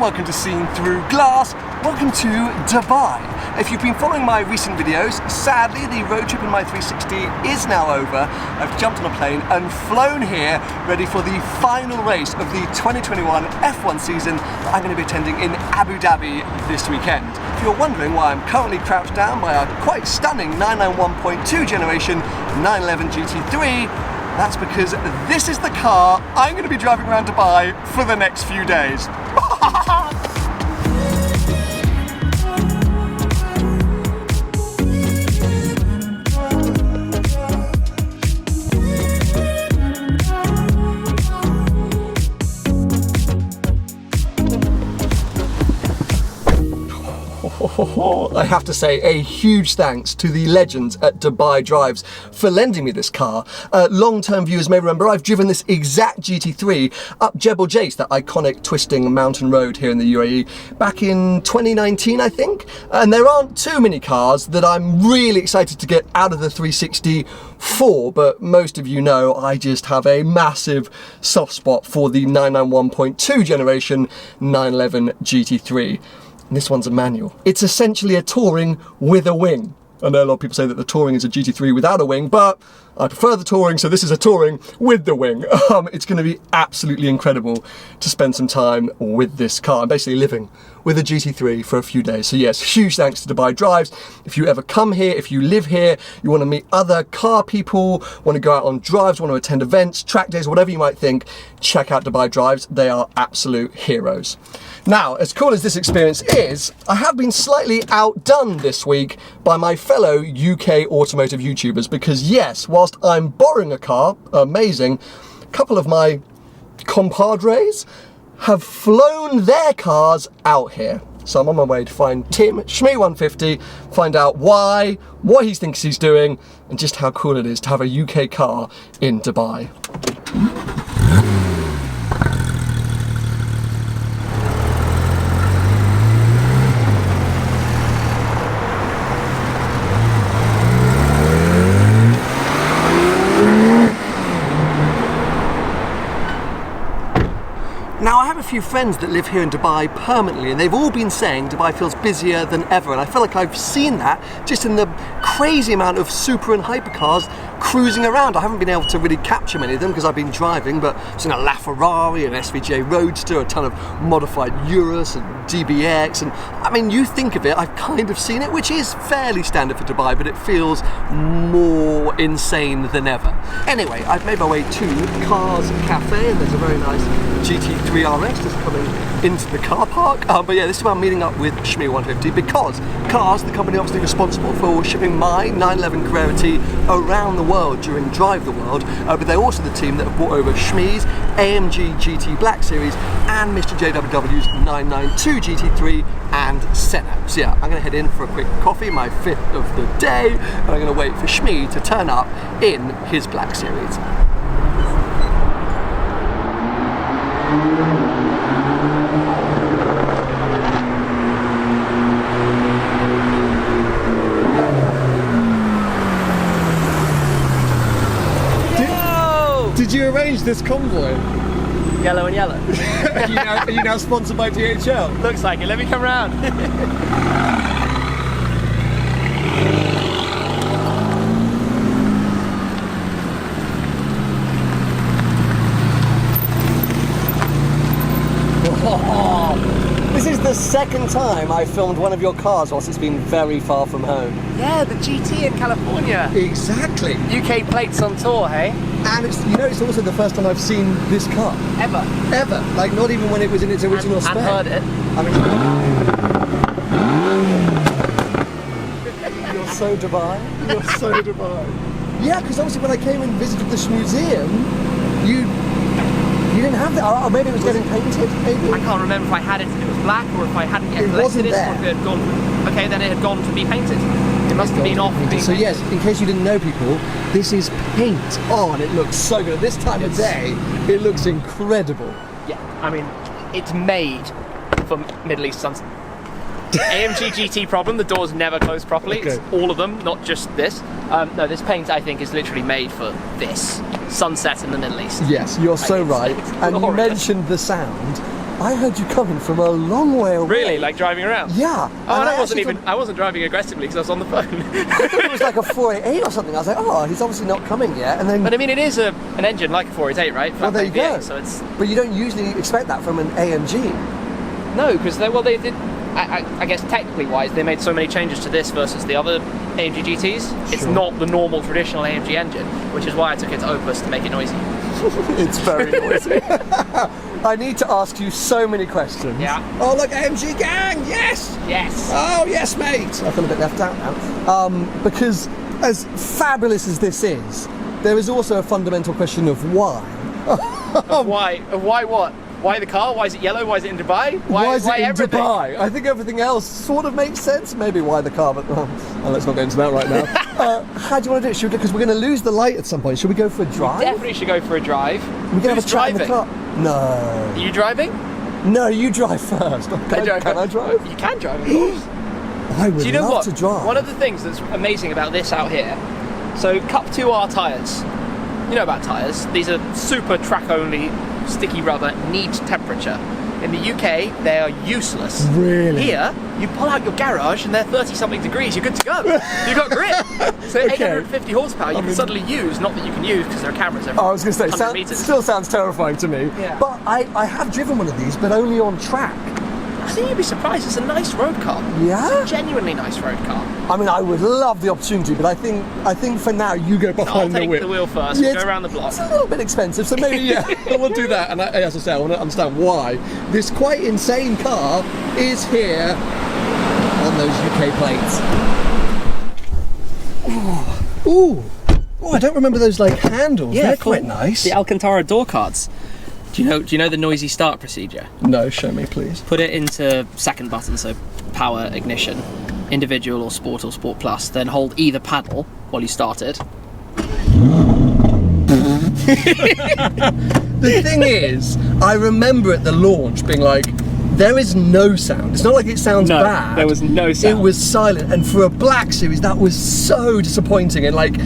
welcome to Seen Through Glass. Welcome to Dubai. If you've been following my recent videos, sadly the road trip in my 360 is now over. I've jumped on a plane and flown here, ready for the final race of the 2021 F1 season that I'm going to be attending in Abu Dhabi this weekend. If you're wondering why I'm currently crouched down by a quite stunning 991.2 generation 911 GT3, that's because this is the car I'm going to be driving around Dubai for the next few days. I have to say a huge thanks to the legends at Dubai Drives for lending me this car. Long-term viewers may remember I've driven this exact GT3 up Jebel Jais, that iconic twisting mountain road here in the UAE, back in 2019 I think. And there aren't too many cars that I'm really excited to get out of the 360 for, but most of you know I just have a massive soft spot for the 991.2 generation 911 GT3. And this one's a manual. It's essentially a Touring with a wing. I know a lot of people say that the Touring is a GT3 without a wing, but I prefer the Touring, so this is a Touring with the wing. It's going to be absolutely incredible to spend some time with this car. I'm basically living with a GT3 for a few days. So yes, huge thanks to Dubai Drives. If you ever come here, if you live here, you want to meet other car people, want to go out on drives, want to attend events, track days, whatever you might think, check out Dubai Drives. They are absolute heroes. Now, as cool as this experience is, I have been slightly outdone this week by my fellow UK automotive YouTubers because yes, whilst I'm borrowing a car, amazing, a couple of my compadres have flown their cars out here. So I'm on my way to find Tim, Shmee 150, find out why, what he thinks he's doing, and just how cool it is to have a UK car in Dubai. Now, I have a few friends that live here in Dubai permanently, and they've all been saying Dubai feels busier than ever, and I feel like I've seen that just in the crazy amount of super and hypercars cruising around. I haven't been able to really capture many of them because I've been driving, but I've seen a LaFerrari, an SVJ Roadster, a ton of modified Urus and DBX, and I mean, you think of it, I've kind of seen it, which is fairly standard for Dubai, but it feels more insane than ever. Anyway, I've made my way to Cars Cafe, and there's a very nice GT3 RS just coming into the car park. But yeah, this is where I'm meeting up with Shmee 150 because Cars, the company obviously responsible for shipping my 911 Carrera T around the world during Drive the World, but they're also the team that have brought over Shmee's AMG GT Black Series and Mr. JWW's 992 GT3 and Senna. So yeah, I'm going to head in for a quick coffee, my fifth of the day, and I'm going to wait for Shmee to turn up in his Black Series. Did you arrange this convoy? Yellow and yellow. Are you now sponsored by DHL? Looks like it. Let me come round. This is the second time I've filmed one of your cars whilst it's been very far from home. Yeah, the GT in California. Exactly. UK plates on tour, hey? And it's, you know, it's also the first time I've seen this car. Ever. Ever. Like, not even when it was in its original spec. And heard it. I mean, you're so Dubai. You're so Dubai. Yeah, because obviously when I came and visited this museum, you didn't have that, or maybe it was getting painted, maybe? I can't remember if I had it and it was black, or if I hadn't yet collected it, or if it had gone, okay, then it had gone to be painted. It must have been off. So yes, in case you didn't know, people, this is paint on. It looks so good. At this time of day, it looks incredible. Yeah, I mean, it's made for Middle East sunset. AMG GT problem, the doors never close properly. Okay. It's all of them, not just this. No, this paint I think is literally made for this sunset in the Middle East. Yes, you're so right. And you mentioned the sound. I heard you coming from a long way away. Really? Like driving around? Yeah. Oh, and I wasn't driving aggressively because I was on the phone. It was like a 488 or something. I was like, oh, he's obviously not coming yet. And then, but I mean, it is an engine like a 488, right? Well, there you go. So it's... But you don't usually expect that from an AMG. No, because they did. I guess technically wise, they made so many changes to this versus the other AMG GTs. It's not the normal traditional AMG engine, which is why I took it to Opus to make it noisy. It's very noisy. I need to ask you so many questions. Yeah. Oh, look, AMG gang, yes! Yes. Oh, yes, mate! I feel a bit left out now. Because as fabulous as this is, there is also a fundamental question of why. Of why? Of why what? Why the car? Why is it yellow? Why is it in Dubai? Why is it in everything? Dubai? I think everything else sort of makes sense. Maybe why the car, but let's not go into that right now. How do you want to do it? Because we're going to lose the light at some point. Should we go for a drive? We definitely should go for a drive. We can have a chat in the car. No. Are you driving? No, you drive first. Can I drive? You can drive, of course. I would Do you know love what? to drive. One of the things that's amazing about this out here, so Cup 2R tyres, you know about tyres, these are super track only, sticky rubber, need temperature. In the UK, they are useless. Really? Here, you pull out your garage and they're 30 something degrees, you're good to go. You've got grip. So Okay. 850 horsepower you can suddenly use, not that you can use because there are cameras every I was going to say, 100 meters. still sounds terrifying to me. Yeah. But I have driven one of these, but only on track. I think you'd be surprised, it's a nice road car. Yeah? It's a genuinely nice road car. I mean, I would love the opportunity, but I think for now you go I'll behind the take wheel. the wheel first, Yeah, we'll go around the block. It's a little bit expensive, so maybe, yeah, we'll do that. And as I say, I want to understand why this quite insane car is here on those UK plates. Ooh. Oh, I don't remember those like handles. They're cool. quite nice. The Alcantara door cards. Do you know the noisy start procedure? No, show me, please. Put it into second button, so power, ignition, individual or sport plus, then hold either paddle while you start it. The thing is, I remember at the launch being like, there is no sound. It's not like it sounds bad. There was no sound. It was silent, and for a Black Series, that was so disappointing and like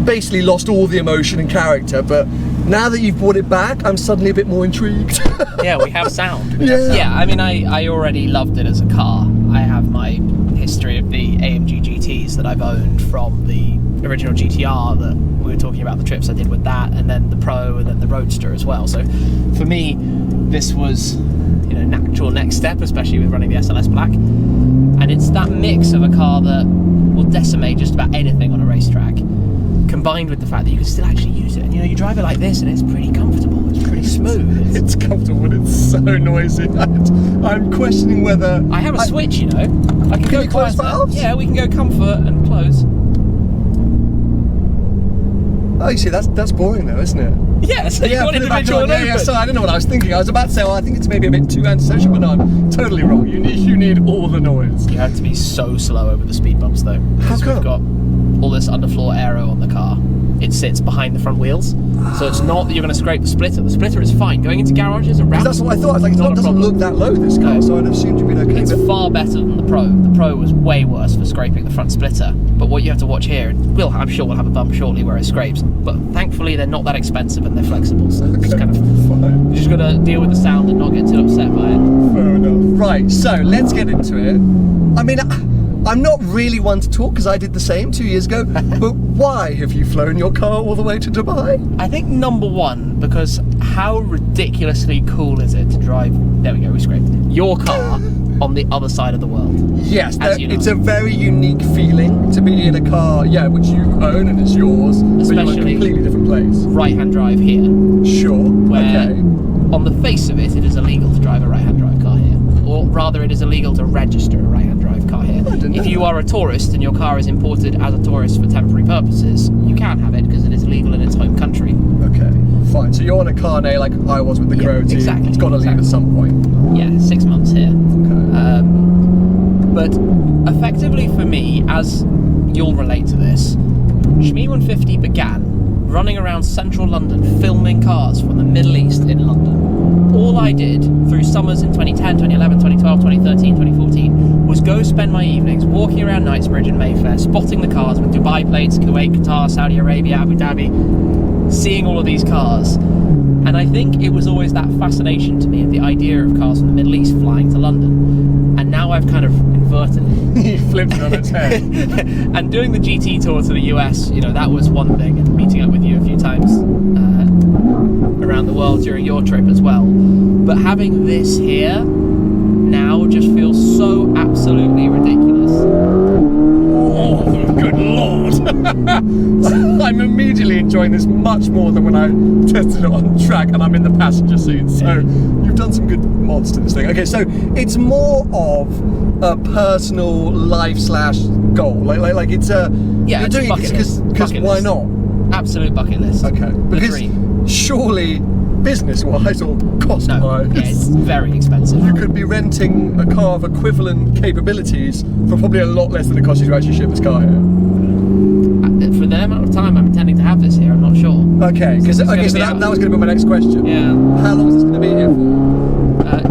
basically lost all the emotion and character. But now that you've brought it back, I'm suddenly a bit more intrigued. Yeah, we have sound. Yeah. I mean, I already loved it as a car. I have my history of the AMG GTs that I've owned from the original GTR that we were talking about, the trips I did with that, and then the Pro, and then the Roadster as well. So for me, this was, natural next step, especially with running the SLS Black. And it's that mix of a car that will decimate just about anything on a racetrack, combined with the fact that you can still actually use it. And you drive it like this and it's pretty comfortable, it's pretty smooth. It's comfortable, but it's so noisy. I'm questioning whether... I have a switch, I can go you close quieter. valves? Yeah, we can go comfort and close. Oh, you see, that's boring though, isn't it? Yeah, so you want put it back individual on. and Yeah, open. sorry, I don't know what I was thinking. I was about to say, I think it's maybe a bit too antisocial, but no, I'm totally wrong. You need all the noise. You have to be so slow over the speed bumps though. Because come? we've got all this underfloor aero on the car. It sits behind the front wheels. So it's not that you're going to scrape the splitter. The splitter is fine. Going into garages and ramps. That's what I thought. I was like, it doesn't look that low, this car, No. so I'd assumed you'd been okay. It's far better than the Pro. The Pro was way worse for scraping the front splitter. But what you have to watch here, I'm sure we'll have a bump shortly where it scrapes, but thankfully they're not that expensive and they're flexible, so it's kind of fine. you just got to deal with the sound and not get too upset by it. Fair enough. Right, so let's get into it. I mean, I'm not really one to talk because I did the same 2 years ago, but why have you flown your car all the way to Dubai? I think number one, because how ridiculously cool is it to drive, there we go, we scraped, your car on the other side of the world. Yes, it's know. a very unique feeling to be in a car, which you own and it's yours, but you're in a Especially completely different place. Right-hand drive here, Sure, where okay. on the face of it, it is illegal to drive a right-hand drive car here. Or rather, it is illegal to register a right-hand drive car here. If you are a tourist and your car is imported as a tourist for temporary purposes, you can have it because it is legal in its home country. Okay, fine. So you're on a carnet like I was with the Crow team. Exactly. It's got to leave at some point. Yeah, 6 months here. Okay. But effectively for me, as you'll relate to this, Shmee 150 began running around central London filming cars from the Middle East in London. All I did through summers in 2010, 2011, 2012, 2013, 2014 was go spend my evenings walking around Knightsbridge and Mayfair, spotting the cars with Dubai plates, Kuwait, Qatar, Saudi Arabia, Abu Dhabi, seeing all of these cars. And And I think it was always that fascination to me of the idea of cars from the Middle East flying to London. And now I've kind of inverted it. You flipped it on its head. And doing the GT tour to the US, you know, that was one thing, and meeting up with you a few times around the world during your trip as well. But having this here now just feels so absolutely ridiculous. Oh, good lord! I'm immediately enjoying this much more than when I tested it on track and I'm in the passenger seat. So you've done some good mods to this thing. Okay, so it's more of a personal life / goal. Like it's a Yeah, you're it's a doing bucket it list. because Bucket why list. not? Absolute bucket list. Okay, The because dream. surely business-wise or No, cost-wise, yeah, it's very expensive. you could be renting a car of equivalent capabilities for probably a lot less than it costs you to actually ship this car here. For the amount of time I'm intending to have this here, I'm not sure. Okay, It's so gonna be that out. was going to be my next question. Yeah. How long is this going to be here for?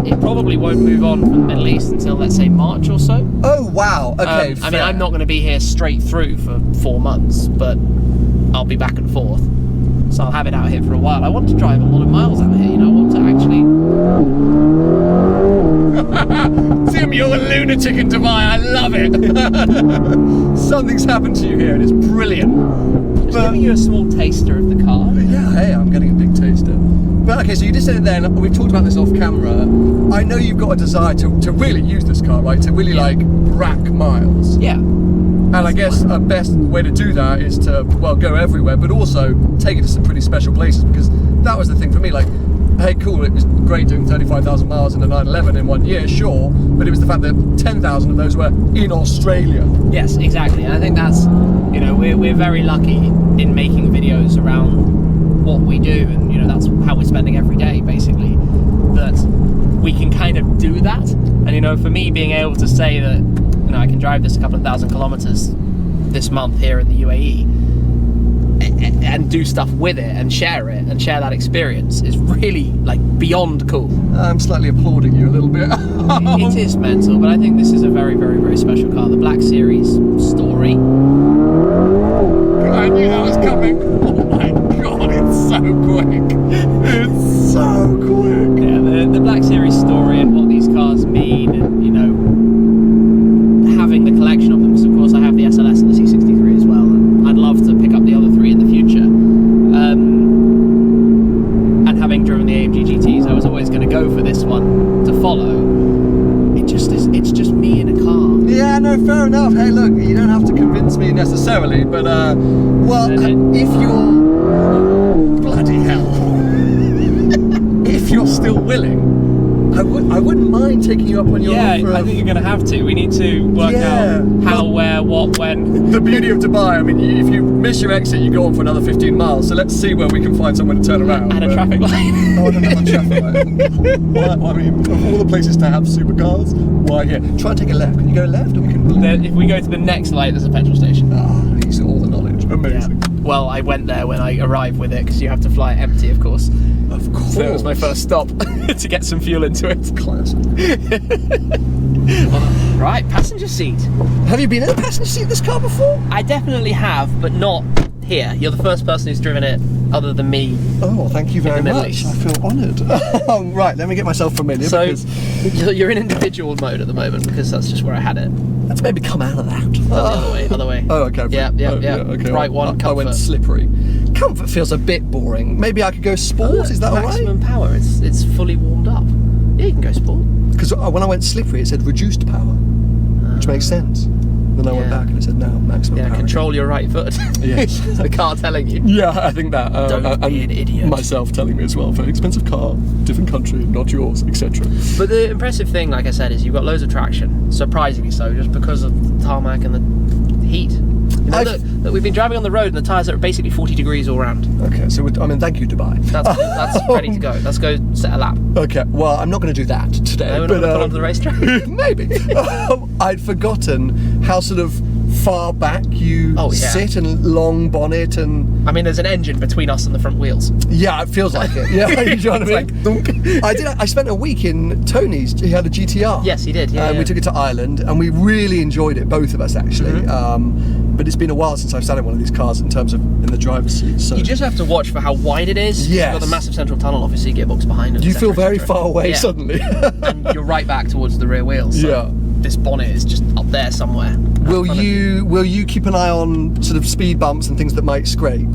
It probably won't move on from the Middle East until, let's say, March or so. Oh wow. Okay. I mean, I'm not going to be here straight through for 4 months, but I'll be back and forth. So I'll have it out here for a while. I want to drive a lot of miles out here, you know, I want to actually... Tim, you're a lunatic in Dubai. I love it. Something's happened to you here, and it's brilliant. Just giving you a small taster of the car. Yeah, hey, I'm getting a big taster. But okay, so you just said it then. We've talked about this off camera. I know you've got a desire to really use this car, right? To really like rack miles. Yeah. And I guess a best way to do that is to, well, go everywhere, but also take it to some pretty special places, because that was the thing for me. Like, hey, cool, it was great doing 35,000 miles in a 911 in 1 year, sure, but it was the fact that 10,000 of those were in Australia. Yes, exactly. And I think that's, you know, we're very lucky in making videos around what we do, and, you know, that's how we're spending every day, basically, that we can kind of do that. And, you know, for me, being able to say that, you know, I can drive this a couple of thousand kilometers this month here in the UAE and do stuff with it and share that experience is really, like, beyond cool. I'm slightly applauding you a little bit. It is mental, but I think this is a very, very, very special car. The Black Series story. I knew that was coming. Oh my god, it's so quick. It's so quick. Yeah, the Black Series story and what these cars mean, and, you know, having the collection of them, because of course I have the SLS and the C63 as well, and I'd love to pick up the other three in the future. And having driven the AMG GTs, I was always going to go for this one to follow. It's just me in a car. Yeah, no, fair enough. Hey, look, you don't have to convince me necessarily, but, well, if you're... Bloody hell. If you're still willing, I wouldn't mind taking you up on your offer. I think you're going to have to. We need to work out how, where, what, when. The beauty of Dubai, I mean, if you miss your exit, you go on for another 15 miles, so let's see where we can find somewhere to turn around. And a traffic light. Oh, I don't have a traffic light. Why, I mean, of all the places to have supercars, why here? Try and take a left. Can you go left, or we can... If we go to the next light, there's a petrol station. Ah, he's all the knowledge. Amazing. Yeah. Well, I went there when I arrived with it, because you have to fly it empty, of course. Of course. So it was my first stop to get some fuel into it. Classic. Right, passenger seat. Have you been in a passenger seat of this car before? I definitely have, but not here. You're the first person who's driven it other than me. Oh, well, thank you very Middle much. East. I feel honoured. Right, let me get myself familiar. So because you're in individual mode at the moment, because that's just where I had it. let's maybe come out of that. Other way. Oh, okay. Yeah. Okay. Right one, I went comfort. slippery. Comfort feels a bit boring. Maybe I could go sport. Is that all right? Maximum power. It's fully warmed up. Yeah, you can go sport. Because when I went slippery, it said reduced power, which makes sense. Then I went back and it said no, maximum Yeah, power. control your right foot. Yes. The car telling you. Yeah, I think that. Don't be an idiot. Myself telling me as well. Very expensive car, different country, not yours, etc. But the impressive thing, like I said, is you've got loads of traction. Surprisingly so, just because of the tarmac and the heat. You know, look, we've been driving on the road and the tyres are basically 40 degrees all round. Okay, so thank you, Dubai. That's ready to go. Let's go set a lap. Okay, well, I'm not going to do that today. No, we're not going to pull onto the racetrack. Maybe. I'd forgotten how sort of far back you Oh, yeah. sit and long bonnet and I mean, there's an engine between us and the front wheels. yeah, it feels like it. Yeah, you know what I mean? It's like, I spent a week in Tony's. He had a GTR. Yes, he did. Yeah, And we took it to Ireland, and we really enjoyed it, both of us actually. But it's been a while since I've sat in one of these cars in terms of in the driver's seat. So You just have to watch for how wide it is. Yes. You've got the massive central tunnel, obviously, gearbox behind it. you et cetera, feel very et cetera. far away Yeah. suddenly. And you're right back towards the rear wheels. So Yeah. This bonnet is just up there somewhere. Will you keep an eye on sort of speed bumps and things that might scrape?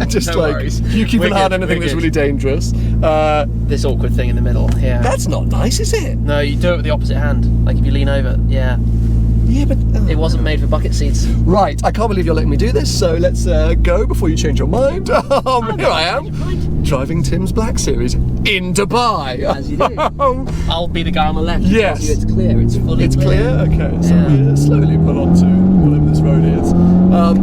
Just No like worries. you keep We're an eye on good, anything we're that's good. really dangerous. This awkward thing in the middle. Yeah. That's not nice, is it? No, you do it with the opposite hand. Like if you lean over. Yeah. Yeah, but It wasn't made for bucket seats. Right, I can't believe you're letting me do this. So let's go before you change your mind. Here I am, driving Tim's Black Series in Dubai. As you do. I'll be the guy on the left. who Yes. tells you it's clear. It's fully It's clear? Okay, so Yeah. we slowly pull onto whatever this road is.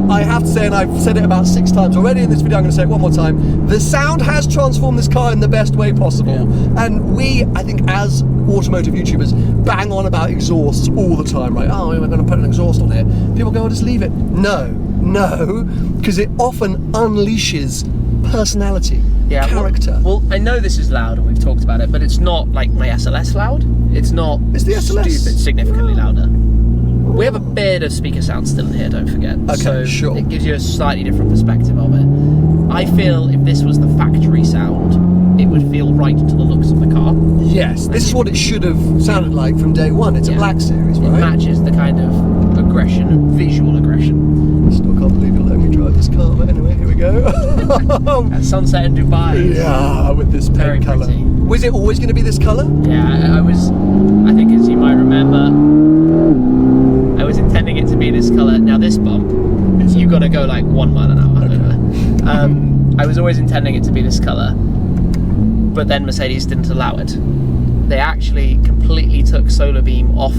I have to say, and I've said it about 6 times already in this video, I'm going to say it one more time, the sound has transformed this car in the best way possible. And we, I think, as automotive YouTubers, bang on about exhausts all the time, right? Oh, we're going to put an exhaust on it. People go, oh, just leave it. No, because it often unleashes personality, character. Well, I know this is loud and we've talked about it, but it's not like my SLS loud. It's not Is the SLS stupid, significantly louder. We have a bit of speaker sound still in here, don't forget. Okay, so sure. It gives you a slightly different perspective of it. I feel if this was the factory sound, it would feel right to the looks of the car. Yes, this is what it should have sounded like from day one. It's a Yeah. Black Series, It right? matches the kind of aggression, visual aggression. Still can't believe you're letting me drive this car, but anyway, here we go. At sunset in Dubai. Yeah, with this Very paint colour. pretty. Was it always going to be this colour? Yeah, I think as you might remember, I was intending it to be this colour. Now this bump, you got to go like 1 mile an hour over. I was always intending it to be this colour, but then Mercedes didn't allow it. They actually completely took solar beam off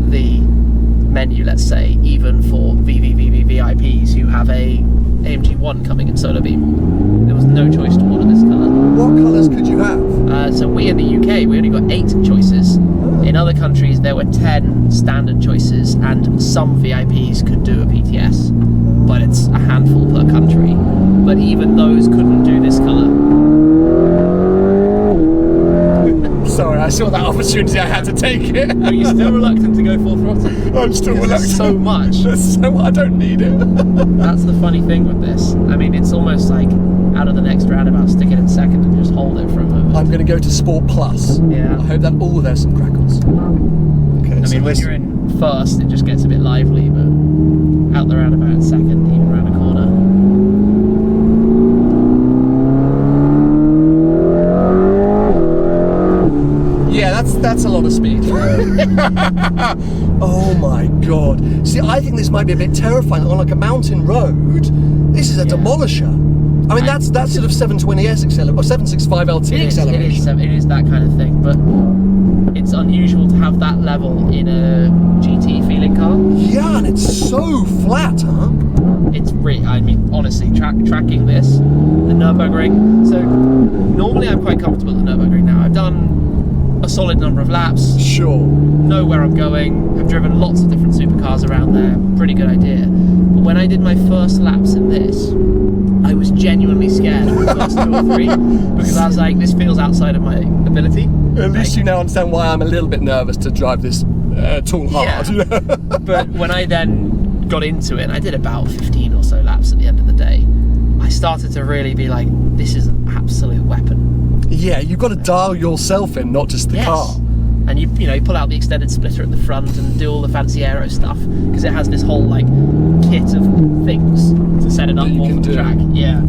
the menu, let's say, even for VVVVIPs who have a AMG 1 coming in solar beam. There was no choice to order this colour. What colours could you have? So we in the UK, we only got 8 choices. In other countries, there were 10 standard choices, and some VIPs could do a PTS, but it's a handful per country. But even those couldn't do this colour. Sorry, I saw that opportunity, I had to take it. Are you still reluctant to go full throttle? I'm still Because reluctant. there's so much. So I don't need it. That's the funny thing with this. I mean, it's almost like out of the next roundabout, stick it in second and just hold it for a moment. I'm going to go to Sport Plus. Yeah. I hope that, oh, there's some crackles. Okay, I mean, when you're in first, it just gets a bit lively, but out the roundabout in second, even around a corner. Yeah, that's a lot of speed. Oh my god. See, I think this might be a bit terrifying. On like a mountain road, this is a demolisher. I mean, that's sort of 720S acceleration, or 765 LT acceleration. It is that kind of thing, but it's unusual to have that level in a GT feeling car. Yeah, and it's so flat, huh? It's really, I mean, honestly, tracking this, the Nürburgring. So normally I'm quite comfortable at the Nürburgring now. I've done a solid number of laps, Sure. know where I'm going, I've driven lots of different supercars around there, pretty good idea. But when I did my first laps in this, I was genuinely scared for the first 2 or 3 because I was like, this feels outside of my ability. At least you now understand why I'm a little bit nervous to drive this tall hard. Yeah. But when I then got into it, and I did about 15 or so laps at the end of the day, I started to really be like, this is an absolute weapon. Yeah, you've got to dial yourself in, not just the car. And you pull out the extended splitter at the front and do all the fancy aero stuff because it has this whole like kit of things to set it up you more can for the do. track. Yeah.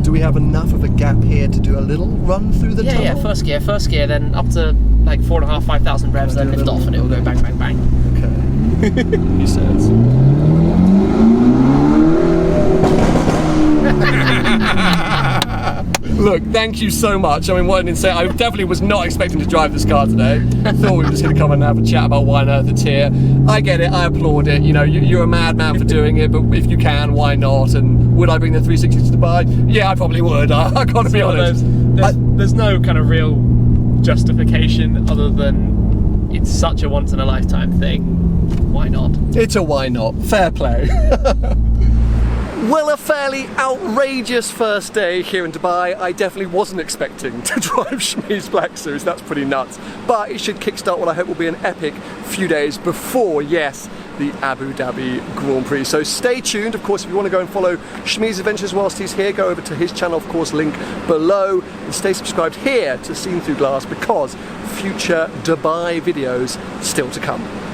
Do we have enough of a gap here to do a little run through the tunnel? Yeah, first gear, then up to like 4,500, 5,000 revs, then lift off and it will go bang, bang, bang. Okay. He says. Look, thank you so much. I mean, what an insane... I definitely was not expecting to drive this car today. Thought we were just going to come and have a chat about why on earth it's here. I get it, I applaud it. You know, you're a madman for doing it, but if you can, why not? And would I bring the 360 to Dubai? Yeah, I probably would. I gotta be honest. There's no kind of real justification other than it's such a once in a lifetime thing. Why not? It's a why not. Fair play. Well, a fairly outrageous first day here in Dubai. I definitely wasn't expecting to drive Shmee's Black Series, that's pretty nuts. But it should kickstart what I hope will be an epic few days before, yes, the Abu Dhabi Grand Prix. So stay tuned. Of course, if you want to go and follow Shmee's adventures whilst he's here, go over to his channel, of course, link below. And stay subscribed here to Seen Through Glass because future Dubai videos still to come.